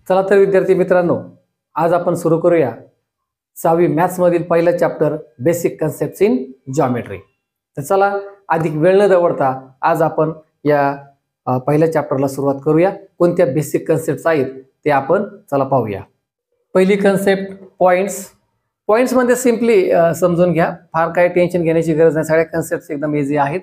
चला तर विद्यार्थी मित्रांनो, आज आपण सुरू करूया 6वी मॅथ्स मधील पहिला chapter basic concepts in geometry. तर चला अधिक वेळ न दवडता आज आपण या पहिल्या चॅप्टरला सुरुवात करूया। कोणत्या बेसिक कन्सेप्ट्स आहेत ते आपण चला पाहूया। पहिली कन्सेप्ट पॉइंट्स। पॉइंट्स मध्ये सिंपली समजून घ्या, फार काही टेन्शन घेण्याची गरज नाही, सगळ्या कन्सेप्ट्स एकदम इझी आहेत।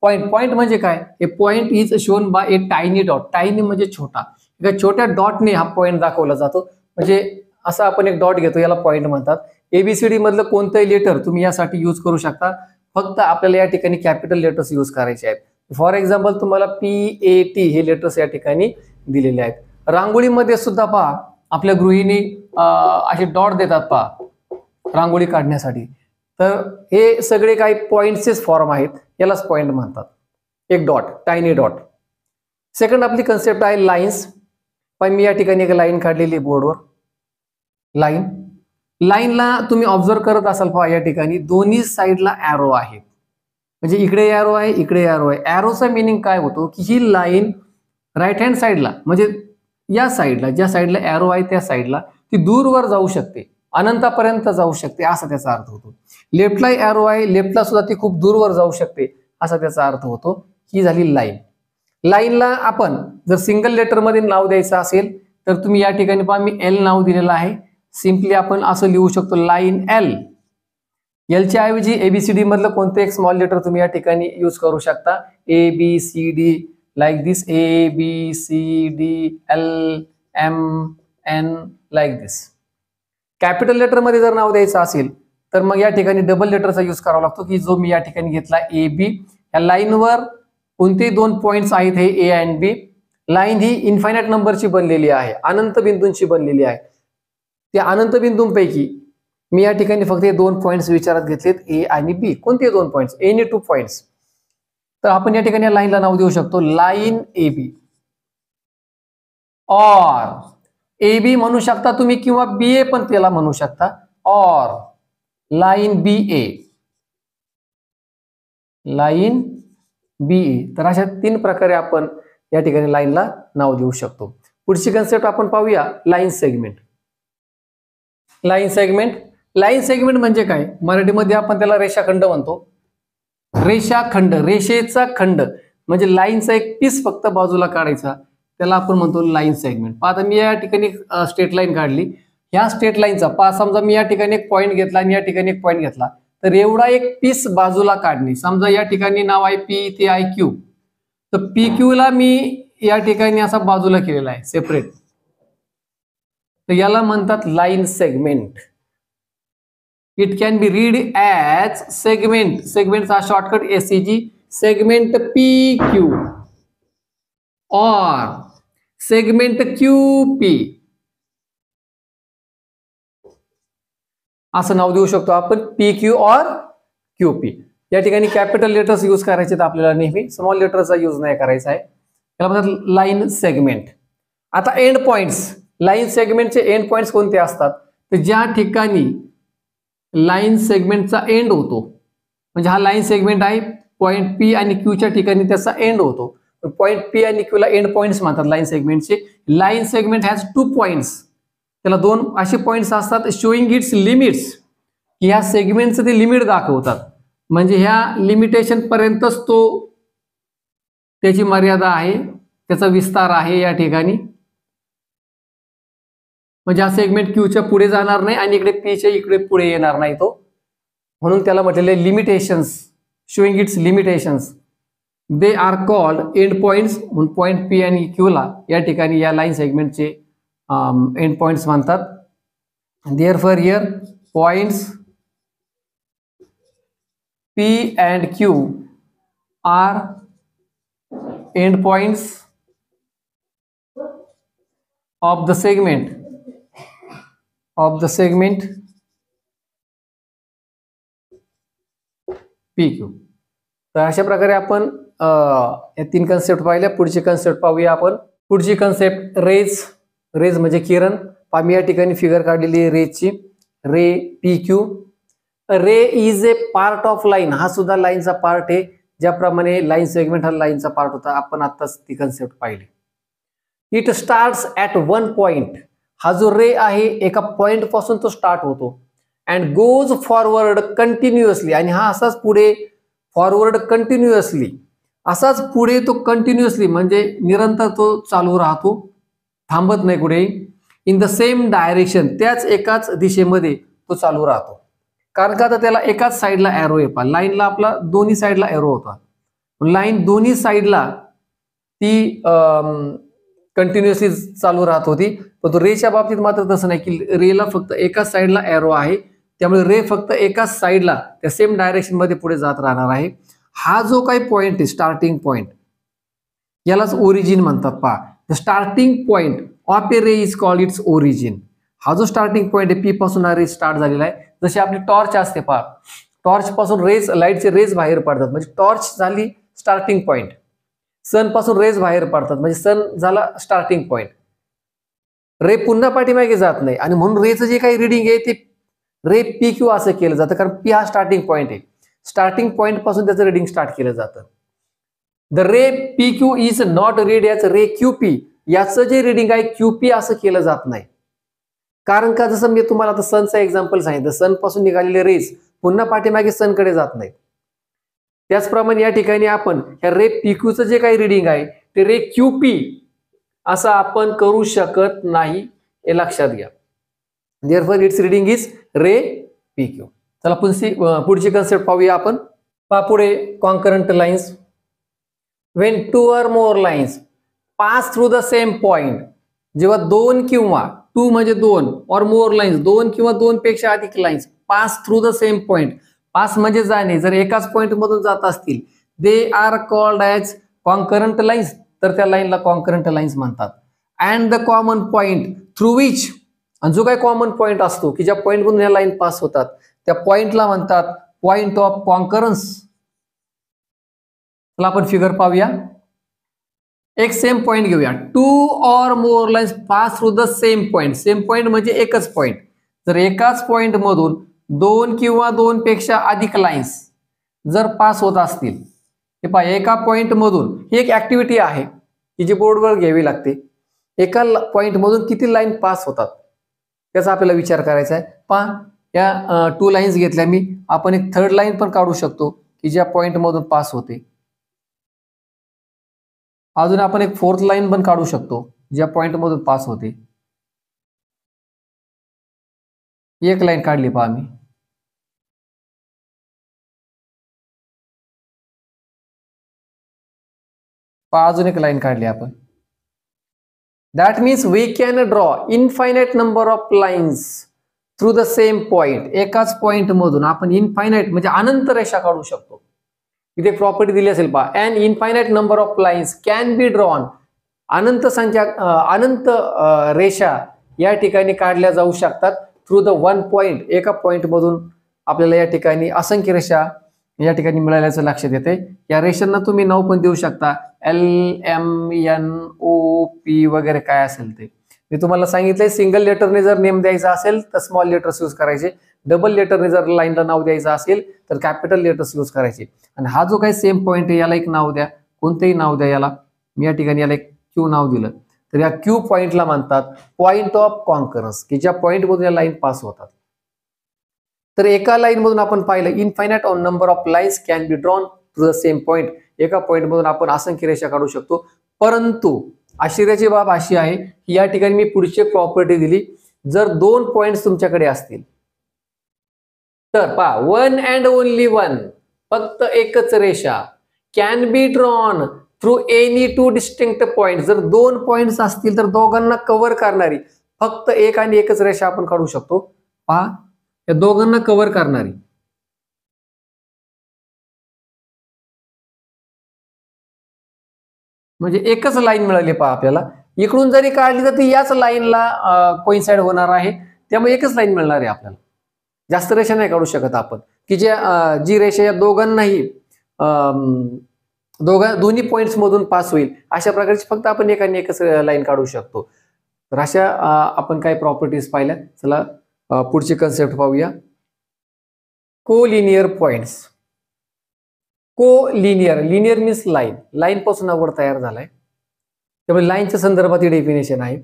पॉइंट म्हणजे काय? A point is shown by a tiny dot. Tiny म्हणजे छोटा, एका छोट्या डॉटने हा पॉइंट दाखवला जातो। म्हणजे असा आपण एक डॉट घेतो, याला पॉइंट म्हणतात। एबीसीडी मधलं कोणतंही लेटर तुम्ही यासाठी यूज करू शकता, फक्त आपल्याला या ठिकाणी कॅपिटल लेटर्स यूज करायचे आहेत। फॉर एक्झाम्पल तुम्हाला PAT हे लेटर्स या ठिकाणी दिलेले आहेत। रांगोळीमध्ये सुद्धा पहा, आपल्या गृहिणी असे डॉट देतात पहा रांगोळी काढण्यासाठी। तर हे सगळे काही पॉइंट्सचेच फॉर्म आहेत, यालाच पॉइंट म्हणतात। एक डॉट, टायनी डॉट। सेकंड आपली कन्सेप्ट आहे लाईन्स। पण मी या ठिकाणी एक लाईन काढलेली बोर्डवर, लाईन। लाईनला तुम्ही ऑब्झर्व करत असाल पहा, या ठिकाणी दोन्ही साईडला एरो आहे। म्हणजे इकडे एरो आहे, इकडे एरो आहे। एरोचा मीनिंग काय होतो की ही लाईन राईट हँड साईडला, म्हणजे या साईडला, ज्या साईडला एरो आहे त्या साईडला ती दूरवर जाऊ शकते, अनंतापर्यंत जाऊ शकते, असा त्याचा अर्थ होतो। लेफ्टला एरो आहे, लेफ्टला सुद्धा ती खूप दूरवर जाऊ शकते, असा त्याचा अर्थ होतो। ही झाली लाईन। लाईनला आपण जर सिंगल लेटर मध्ये नाव द्यायचं असेल तर तुम्ही या ठिकाणी पहा, मी एल नाव दिलेलं आहे। सिंपली आपण असं लिहू शकतो, लाईन एल। एलच्या ऐवजी एबीसीडी मधलं कोणतं एक स्मॉल लेटर तुम्ही या ठिकाणी यूज करू शकता, ABCD, लाईक दिस, ABCD, LMN, लाईक दिस। कॅपिटल लेटर मध्ये जर नाव द्यायचं असेल तर मग या ठिकाणी डबल लेटरचा यूज करावा लागतो, की जो मी या ठिकाणी घेतला AB। या लाईनवर कोणते दोन पॉइंट्स आहेत, हे A आणि B। लाईन ही इन्फायनाइट नंबरची बनलेली आहे, अनंत बिंदूंची बनलेली आहे। त्या अनंत बिंदूंपैकी मी या ठिकाणी फक्त हे दोन पॉइंट्स विचारात घेतलेत, A आणि B। कोणते दोन पॉइंट्स? Any two points. तर आपण या ठिकाणी लाईनला नाव देऊ शकतो, लाईन AB। और AB म्हणू शकता तुम्ही, किंवा BA पण त्याला म्हणू शकता, और लाईन BA, लाईन BA। तर अशा तीन प्रकारे आपण या ठिकाणी लाईनला नाव देऊ शकतो। पुढची कन्सेप्ट आपण पाहूया, line segment. Line segment, line segment म्हणजे काय? मराठीमध्ये आपण त्याला रेषाखंड म्हणतो। रेषाखंड, रेषेचा खंड म्हणजे लाईनचा एक पीस फक्त बाजूला काढायचा, त्याला आपण म्हणतो लाईन सेगमेंट। आता मी या ठिकाणी स्ट्रेट लाईन काढली, या स्ट्रेट लाईनचा समजा मी या ठिकाणी एक पॉइंट घेतला आणि या ठिकाणी एक पॉइंट घेतला, तर एवढा एक पीस बाजूला काढणे। समजा या ठिकाणी नाव आहे P, इथे आहे Q, तर PQ ला मी या ठिकाणी असा बाजूला केलेला आहे, सेपरेट। तर याला म्हणतात line segment. It can be read as segment, सेगमेंटचा शॉर्टकट SCG, सेगमेंट PQ और सेगमेंट QP, असं नाव देऊ शकतो आपण, PQ और QP। या ठिकाणी कॅपिटल लेटर्स यूज करायचे आहेत आपल्याला, नेहमी स्मॉल लेटरचा यूज नाही करायचा आहे। त्याला म्हणतात लाईन सेगमेंट। आता एंड पॉइंट्स, लाईन सेगमेंटचे एंड पॉइंट्स कोणते असतात? तर ज्या ठिकाणी लाईन सेगमेंटचा एंड होतो, म्हणजे हा लाईन सेगमेंट आहे, पॉइंट P आणि Q च्या ठिकाणी त्याचा एंड होतो, पॉइंट P आणि Q ला एंड पॉइंट्स म्हणतात लाईन सेगमेंटचे। Line segment has two points, त्याला दोन असे पॉइंट्स असतात, शोईंग इट्स लिमिट्स, की ह्या सेगमेंटचं ते लिमिट दाखवतात, म्हणजे ह्या लिमिटेशन पर्यंतच तो, त्याची मर्यादा आहे, त्याचा विस्तार आहे या ठिकाणी। म्हणजे हा सेगमेंट Qच्या पुढे जाणार नाही आणि इकडे Pच्या इकडे पुढे येणार नाही तो, म्हणून त्याला म्हटलेले limitations, showing it's limitations, they are called end points. म्हणून पॉइंट P आणि Q ला या ठिकाणी या लाईन सेगमेंटचे एंड पॉइंट्स म्हणतात। Therefore here points P and Q are end points of the segment, PQ। तर अशा प्रकारे आपण या तीन कन्सेप्ट पाहिल्या। पुढची कन्सेप्ट पाहूया आपण। पुढची कन्सेप्ट रेज। रेज म्हणजे किरण। मी या ठिकाणी फिगर काढलेली आहे रेजची, रे PQ। Ray is a part of line, हा सुद्धा लाईनचा पार्ट आहे। ज्याप्रमाणे लाईन सेगमेंट हा लाईनचा पार्ट होता, आपण आताच ती कन्सेप्ट पाहिली। It starts at one point. हा जो रे आहे एका पॉइंट पासून तो स्टार्ट होतो अँड गोज फॉरवर्ड कंटिन्युअसली, आणि हा असाच पुढे फॉरवर्ड कंटिन्युअसली, असाच पुढे तो कंटिन्युअसली म्हणजे निरंतर तो चालू राहतो, थांबत नाही कुठे. इन द सेम डायरेक्शन, त्याच एकाच दिशेमध्ये तो चालू राहतो. कारण का आता त्याला एकाच साईडला एरो आहे, पहा लाईनला आपला दोन्ही साईडला एरो होता, लाईन दोन्ही साईडला ती कंटिन्युअसली चालू राहत होती. पण तो रेच्या बाबतीत मात्र तसं नाही की रेला फक्त एकाच साईडला एरो आहे, त्यामुळे रे फक्त एकाच साईडला त्या सेम डायरेक्शन मध्ये पुढे जात राहणार आहे. हा जो काही पॉइंट आहे स्टार्टिंग पॉइंट, यालाच ओरिजिन म्हणतात. पहा, the starting point of A ray is called its origin. हा जो स्टार्टिंग पॉइंट आहे, पी पासून हा रे स्टार्ट झालेला आहे. जशी आपली टॉर्च असते, पहा टॉर्च पासून रेज, लाईटचे रेज बाहेर पडतात म्हणजे टॉर्च झाली स्टार्टिंग पॉइंट. सन पासून रेज बाहेर पडतात म्हणजे सन झाला स्टार्टिंग पॉइंट. रे पुन्हा पाठीमागे जात नाही आणि म्हणून रेचं जे काही रिडिंग आहे ते रे पी क्यू असं केलं जातं, कारण पी हा स्टार्टिंग पॉइंट आहे. स्टार्टिंग पॉइंट पासून त्याचं रिडिंग स्टार्ट केलं जातं. The ray P Q is not read याच रे क्यू पी, याचं जे रिडिंग आहे क्यू पी असं केलं जात नाही. कारण का, जसं मी तुम्हाला आता सनचं एक्झाम्पल सांगितलं, सन पासून निघालेले रेज पुन्हा पाठीमागे सनकडे जात नाहीत. त्याचप्रमाणे या ठिकाणी आपण या रे पी क्यूचं जे काही रिडिंग आहे ते रे क्यू पी असं आपण करू शकत नाही, हे लक्षात घ्या. Therefore it's reading is ray P Q. चला पुढची कन्सेप्ट पाहूया आपण. पुढे concurrent lines. When to or more lines pass through the same point, जेव्हा दोन किंवा टू म्हणजे दोन, और मोर लाईन्स दोन किंवा दोन पेक्षा अधिक lines pass through the same point, pass म्हणजे जाणे, जर एकाच पॉइंट मधून जात असतील, they are called as concurrent lines, तर त्या लाईनला कॉन्करंट लाईन्स म्हणतात. And the common point through which, आणि जो काही कॉमन पॉइंट असतो की ज्या पॉइंट मधून या लाईन पास होतात त्या पॉइंटला म्हणतात पॉइंट ऑफ कॉन्करन्स. चला आपण फिगर पाहूया. एक सेम पॉइंट घेऊया. To or more lines pass through the same point. Same point म्हणजे एकच पॉइंट. जर एकाच पॉइंट मधून दोन किंवा दोन पेक्षा अधिक लाईन्स जर पास होत असतील, हे पहा एका पॉइंट मधून, ही एक ऍक्टिव्हिटी आहे की जी बोर्डवर घ्यावी लागते. एका पॉइंट मधून किती लाईन पास होतात त्याचा आपल्याला विचार करायचा आहे. पहा या टू लाईन्स घेतल्या मी, आपण एक थर्ड लाईन पण काढू शकतो की ज्या पॉइंट मधून पास होते. अजून आपण एक फोर्थ लाईन पण काढू शकतो ज्या पॉइंट मधून पास होते. एक लाईन काढली पहा मी. अजून एक लाईन काढली आपण. That means we can draw infinite number of lines through the same point. एकाच पॉइंट मधून आपण इनफायनाइट म्हणजे अनंत रेषा काढू शकतो. इथे प्रॉपर्टी दिली असेल पहा, and infinite number of lines can be drawn. अनंत संख्या, अनंत रेषा या ठिकाणी काढल्या जाऊ शकतात थ्रू द वन पॉइंट. एका पॉइंट मधून आपल्याला या ठिकाणी असंख्य रेषा या ठिकाणी मिळाल्याचं लक्षात येते. या रेषांना तुम्ही नाव पण देऊ शकता, LMNOP वगैरे काय असेल ते. मी तुम्हाला सांगितलंय सिंगल लेटरने जर नेम द्यायचा असेल तर स्मॉल लेटर्स यूज करायचे, डबल लेटरने जर लाईनला नाव द्यायचं असेल तर कॅपिटल लेटर्स यूज करायचे. आणि हा जो काही सेम पॉइंट आहे याला एक नाव द्या, कोणतेही नाव द्या याला. मी या ठिकाणी याला एक क्यू नाव दिलं, तर या क्यू पॉइंटला म्हणतात पॉइंट ऑफ कॉन्करन्स, की ज्या पॉइंट मधून या लाईन पास होतात. तर एका लाईन मधून आपण पाहिलं infinite number of lines can be drawn to the same point. एका पॉइंट मधून आपण असंख्य रेषा काढू शकतो. परंतु आश्चर्याची बाब अशी आहे की या ठिकाणी मी पुढची प्रॉपर्टी दिली, जर दोन पॉइंट्स तुमच्याकडे असतील तर पहा, वन अँड ओनली वन, फक्त एकच रेषा, can be drawn through any two distinct point. जर दोन पॉइंट्स असतील तर दोघांना कव्हर करणारी फक्त एक आणि एकच रेषा आपण काढू शकतो. पहा या दोघांना कव्हर करणारी. म्हणजे एकच लाईन मिळाली पहा आपल्याला. इकडून जरी काढली तर ती याच लाईनला कोइन्साइड होणार आहे, त्यामुळे एकच लाईन मिळणार आहे आपल्याला. जास्त रेषा नाही काढू शकत आपण की जी रेषा या दोघांनाही दोन्ही पॉइंट्स मधून पास होईल अशा प्रकारची फक्त आपण एकाने एकच लाईन काढू शकतो. तर अशा आपण काही प्रॉपर्टीज पाहिल्या. चला पुढची कन्सेप्ट पाहूया. Collinear points. Collinear, linear means line, line पासून हा वर्ड तयार झालाय. त्यामुळे लाईनच्या संदर्भात ही डेफिनेशन आहे.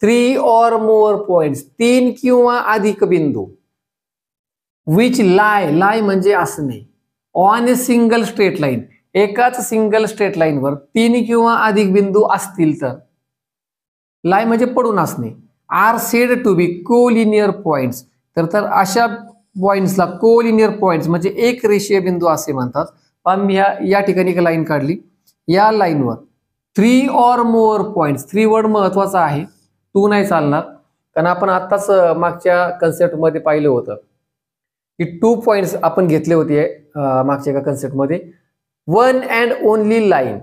3 or more points, 3 किंवा अधिक बिंदू, विच लाई म्हणजे असणे, on a single straight line, एकाच सिंगल स्ट्रेट लाईनवर 3 किंवा अधिक बिंदू असतील तर, लाई म्हणजे पडून असणे, are said to be collinear points, तर अशा पॉइंट्सला कोलिनियर पॉइंट्स म्हणजे एक रेषीय बिंदू असे म्हणतात. पण मी या ठिकाणी एक लाईन काढली, या लाईनवर 3 or more points, 3 वर्ड महत्वाचा आहे, 2 नाही चालणार, कारण आपण आताच मागच्या कन्सेप्ट मध्ये पाहिलं होतं की 2 पॉइंट्स आपण घेतले होते मागच्या एका कन्सेप्ट मध्ये. One and only line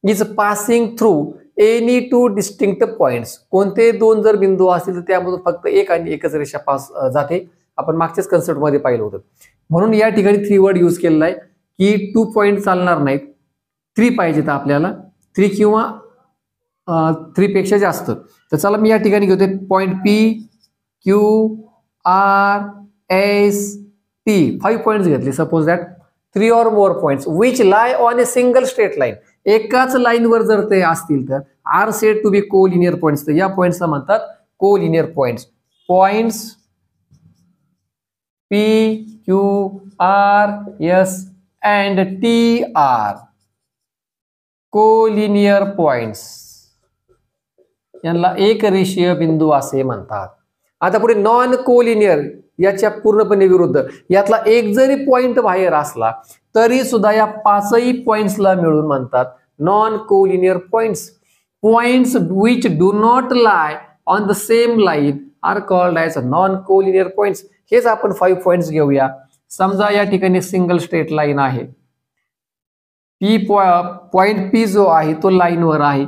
is passing through any 2 distinct points, कोणते 2 जर बिंदू असतील तर त्यामधून फक्त एक आणि एकच रेषा पास जाते, आपण मागच्याच कन्सेप्ट मध्ये पाहिलं होतं. म्हणून या ठिकाणी 3 वर्ड यूज केलेला आहे की 2 पॉइंट चालणार नाहीत, 3 पाहिजेत आपल्याला, 3 किंवा 3 पेक्षा जास्त. तर चला मी या ठिकाणी घेतोय point P Q R S T, 5 points घेतले. Suppose that 3 or more points which lie on a single straight line, एकाच लाईनवर जर ते असतील तर are said to be collinear points, तर या पॉइंट्सला म्हणतात collinear points. Points P Q R S and T are collinear points, यांना एक रेषीय बिंदू असे म्हणतात. आता पुढे नॉन कोलिनियर, याच्या पूर्णपणे विरुद्ध, यातला एक जरी पॉइंट बाहेर असला तरी सुद्धा या 5ही पॉइंट्सला मिळून म्हणतात non collinear points. Points which do not lie on the same line are called as non collinear points. हेच आपण 5 पॉइंट्स घेऊया. समजा या ठिकाणी सिंगल स्ट्रेट लाईन आहे, पॉइंट P जो आहे तो लाईनवर आहे,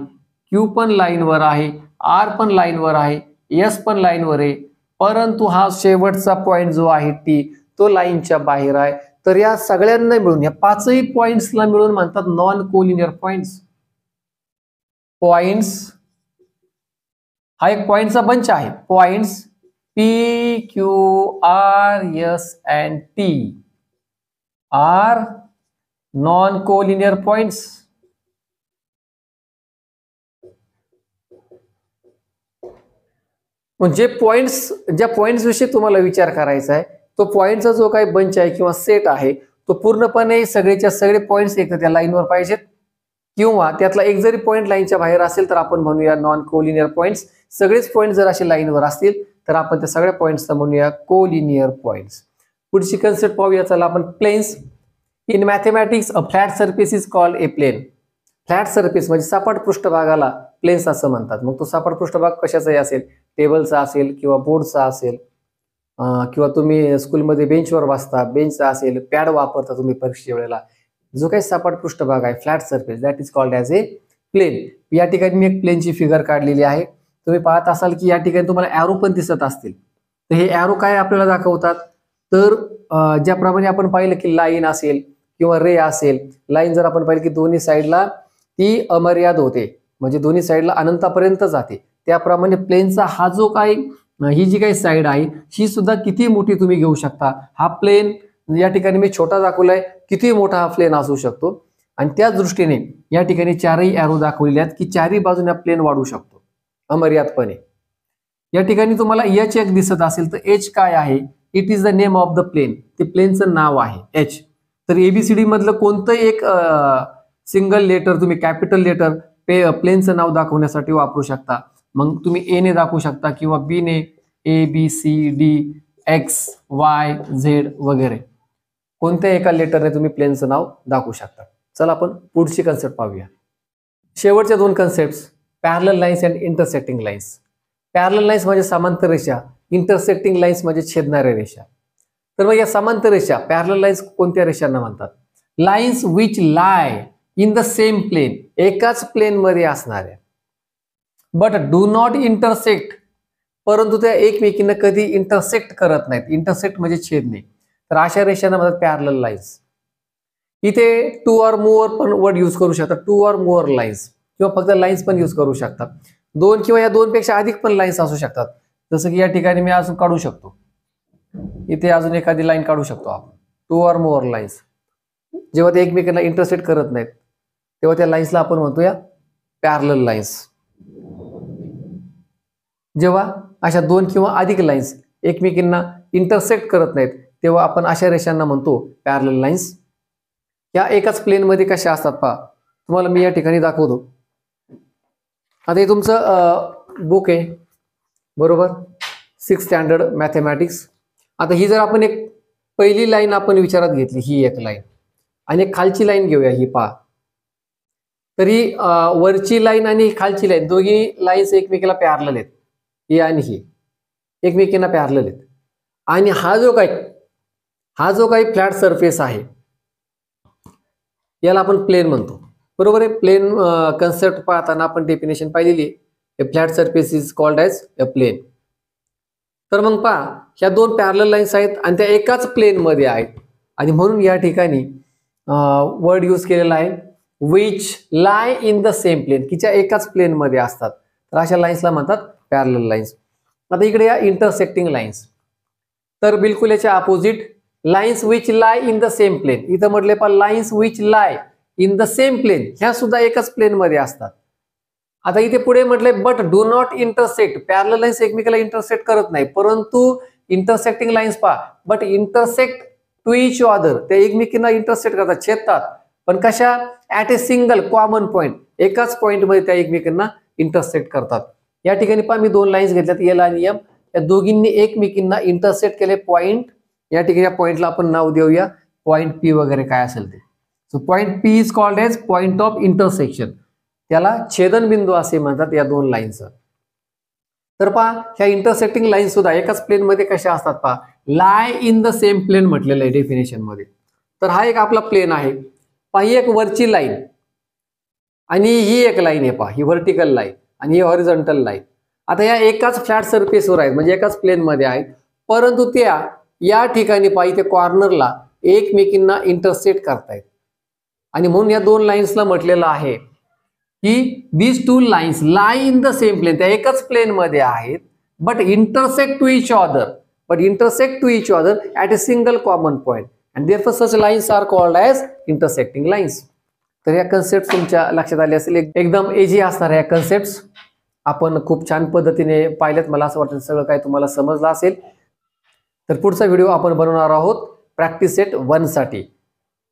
Q पण लाईनवर आहे, R पण लाईनवर आहे, S पण लाईनवर आहे, परंतु हा शेवटचा पॉइंट जो आहे T तो लाईनच्या बाहेर आहे. तर या सगळ्यांना मिळून, या 5ही पॉइंट्सला मिळून म्हणतात नॉन कोलिनियर पॉइंट्स. पॉइंट्स हा एक पॉइंटचा बंच आहे. Points P Q R S and T are non collinear points. म्हणजे पॉइंट्स, ज्या पॉइंट्स विषयी तुम्हाला विचार करायचा आहे, तो पॉइंटचा जो काही बंच आहे किंवा सेट आहे तो पूर्णपणे सगळेच्या सगळे पॉइंट्स एक त्या लाईनवर पाहिजेत, किंवा त्यातला एक जरी पॉइंट लाईनच्या बाहेर असेल तर आपण म्हणूया नॉन कोलिनियर पॉइंट्स. सगळेच पॉइंट जर असे लाईनवर असतील तर आपण त्या सगळ्या पॉइंट्सला म्हणूया कोलिनियर पॉइंट्स. पुढची कन्सेप्ट पाहूया. चला आपण planes. In mathematics a flat surface is called a plane. Flat surface म्हणजे सपाट पृष्ठभागाला प्लेन्स असं म्हणतात. मग तो सपाट पृष्ठभाग कशाचाही असेल, टेबलचा असेल किंवा बोर्डचा असेल, किंवा तुम्ही स्कूलमध्ये बेंचवर बसता, बेंचचा असेल, पॅड वापरता तुम्ही परीक्षेच्या वेळेला, जो काही सपाट पृष्ठभाग आहे flat surface, that is called as a plane. या ठिकाणी मी एक प्लेनची फिगर काढलेली आहे. तुम्ही पाहत असाल की या ठिकाणी तुम्हाला ॲरो पण दिसत असतील. तर हे ॲरो काय आपल्याला दाखवतात, तर ज्याप्रमाणे आपण पाहिलं की लाईन असेल किंवा रे असेल, लाईन जर आपण पाहिलं की दोन्ही साईडला ती अमर्याद होते, म्हणजे दोन्ही साईडला अनंतापर्यंत जाते, त्याप्रमाणे प्लेनचा हा जो काही, ही जी काही साईड आहे ही सुद्धा किती मोठी तुम्ही घेऊ शकता. हा प्लेन या ठिकाणी मी छोटा दाखवलाय, किती मोठा हा प्लेन असू शकतो. आणि त्याच दृष्टीने या ठिकाणी 4ही ॲरो दाखवलेले आहेत की 4ही बाजूने प्लेन वाढू शकतो अमर्यादपणे. या ठिकाणी तुम्हाला H एक दिसत असेल तर H काय आहे, it is the name of the plane, ते प्लेनचं नाव आहे H. तर ABCD मधलं कोणतंही एक सिंगल लेटर तुम्ही कॅपिटल लेटर प्लेनचं नाव दाखवण्यासाठी वापरू शकता. मग तुम्ही A ने दाखवू शकता किंवा B ने, ABCD X Y Z वगैरे कोणत्या एका लेटरने तुम्ही प्लेनचं नाव दाखवू शकता. चला आपण पुढची कन्सेप्ट पाहूया. शेवटच्या 2 concept, parallel lines and intersecting lines. Parallel lines म्हणजे समांतर रेषा, इंटरसेक्टिंग लाईन्स म्हणजे छेदणाऱ्या रेषा. तर मग या समांतर रेषा पॅरलल लाईन्स कोणत्या रेषांना म्हणतात, lines which lie in the same plane, एकाच प्लेन मध्ये असणाऱ्या, बट डू नॉट इंटरसेक्ट, परंतु त्या एकमेकींना कधी इंटरसेक्ट करत नाहीत. इंटरसेक्ट म्हणजे छेदणे, तर अशा रेषांना म्हणतात पॅरलल लाईन्स. इथे 2 or more पण वर्ड यूज करू शकतात, 2 or more लाईन्स, किंवा फक्त लाईन्स पण यूज करू शकतात. 2 किंवा या 2 पेक्षा अधिक पण लाईन्स असू शकतात. जसं की या ठिकाणी मी अजून काढू शकतो, इथे अजून एखादी लाईन काढू शकतो आपण, 2 or more लाईन्स. जेव्हा ते एकमेकांना इंटरसेक्ट करत नाहीत तेव्हा त्या लाईन्सला आपण म्हणतो या पॅरलल लाईन्स. जेव्हा अशा दोन किंवा अधिक लाईन्स एकमेकींना इंटरसेक्ट करत नाहीत तेव्हा आपण अशा रेषांना म्हणतो पॅरलल लाईन्स. या एकाच प्लेनमध्ये कशा असतात पहा, तुम्हाला मी या ठिकाणी दाखवतो. आता हे तुमचं बुक आहे बरोबर, 6th स्टँडर्ड मॅथमॅटिक्स. आता ही जर आपण एक पहिली लाईन आपण विचारात घेतली, ही एक लाईन आणि एक खालची लाईन घेऊया, ही पहा. तरी वरची लाईन आणि खालची लाईन दोघी लाईन्स एकमेकीला पॅरलल आहेत, ही आणि ही एकमेकींना पॅरलल आहेत. आणि हा जो काही फ्लॅट सरफेस आहे याला आपण प्लेन म्हणतो बरोबर आहे. प्लेन कन्सेप्ट पाहताना आपण डेफिनेशन पाहिलेली आहे, flat surface is called as a plane. तर मग पहा, ह्या दोन पॅरलल लाईन्स आहेत आणि त्या एकाच प्लेन मध्ये आहेत आणि म्हणून या ठिकाणी वर्ड यूज केलेला आहे which lie in the same plane, की ज्या एकाच प्लेन मध्ये असतात. तर अशा लाईन्सला म्हणतात पॅरलल लाईन्स. आता इकडे या इंटरसेक्टिंग लाईन्स, तर बिलकुल याच्या opposite lines which lie in the same plane. इथं म्हटले पहा lines which lie in the same plane, ह्या सुद्धा एकाच प्लेन मध्ये असतात. आता इथे पुढे म्हटले but do not intersect. Parallel lines एकमेकाला इंटरसेक्ट करत नाही, परंतु इंटरसेक्टिंग लाईन्स पहा but intersect to each other, ते एकमेकींना इंटरसेक्ट करतात, छेदतात, पण कशा at a single common point, एकाच पॉइंट मध्ये त्या एकमेकांना इंटरसेक्ट करतात. या ठिकाणी पहा मी दोन लाईन्स घेतल्यात एल आणि एम, या दोघींनी एकमेकींना इंटरसेक्ट केले पॉइंट. या ठिकाणी या पॉइंटला आपण नाव देऊया पॉइंट पी वगैरे काय असेल ते. So point P is called as point of intersection, त्याला छेदनबिंदू असे म्हणतात या दोन लाईन्सचं. तर पहा ह्या इंटरसेक्टिंग लाईन सुद्धा एकाच प्लेन मध्ये कशा असतात पहा, लाय इन द सेम प्लेन म्हटलेलं आहे डेफिनेशन मध्ये. तर हा एक आपला प्लेन आहे पहा, ही एक वरची लाईन आणि ही एक लाईन आहे पहा, ही व्हर्टिकल लाईन आणि ही हॉरिझॉन्टल लाईन. आता या एकाच फ्लॅट सरफेसवर आहेत म्हणजे एकाच प्लेन मध्ये आहेत, परंतु त्या या ठिकाणी पहा इथे कॉर्नरला एकमेकींना इंटरसेक्ट करतायत आणि म्हणून या दोन लाईन्सला म्हटलेलं आहे की these two lines lie in the same plane, त्या एकाच प्लेन मध्ये आहेत but intersect to each other at a single common point and therefore such lines are called as intersecting lines. तर या कन्सेप्ट तुमच्या लक्षात आले असेल, एकदम इझी असणार या कन्सेप्ट. आपण खूप छान पद्धतीने पाहिलेत, मला असं वाटतं सगळं काही तुम्हाला समजलं असेल. तर पुढचा व्हिडिओ आपण बनवणार आहोत प्रॅक्टिस सेट 1 साठी.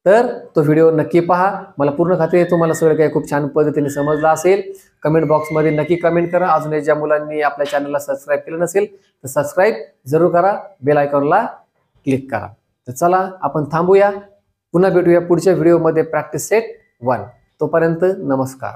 तर तो व्हिडिओ नक्की पहा, मला पूर्ण खात्री आहे तुम्हाला सगळं काही खूप छान पद्धतीने समजलं असेल. कमेंट बॉक्समध्ये नक्की कमेंट करा. अजून ज्या मुलांनी आपल्या चॅनलला सबस्क्राईब केलं नसेल तर सबस्क्राईब जरूर करा, बेल आयकॉनला क्लिक करा. तर चला आपण थांबूया, पुन्हा भेटूया पुढच्या व्हिडिओमध्ये प्रॅक्टिस सेट 1. तोपर्यंत नमस्कार.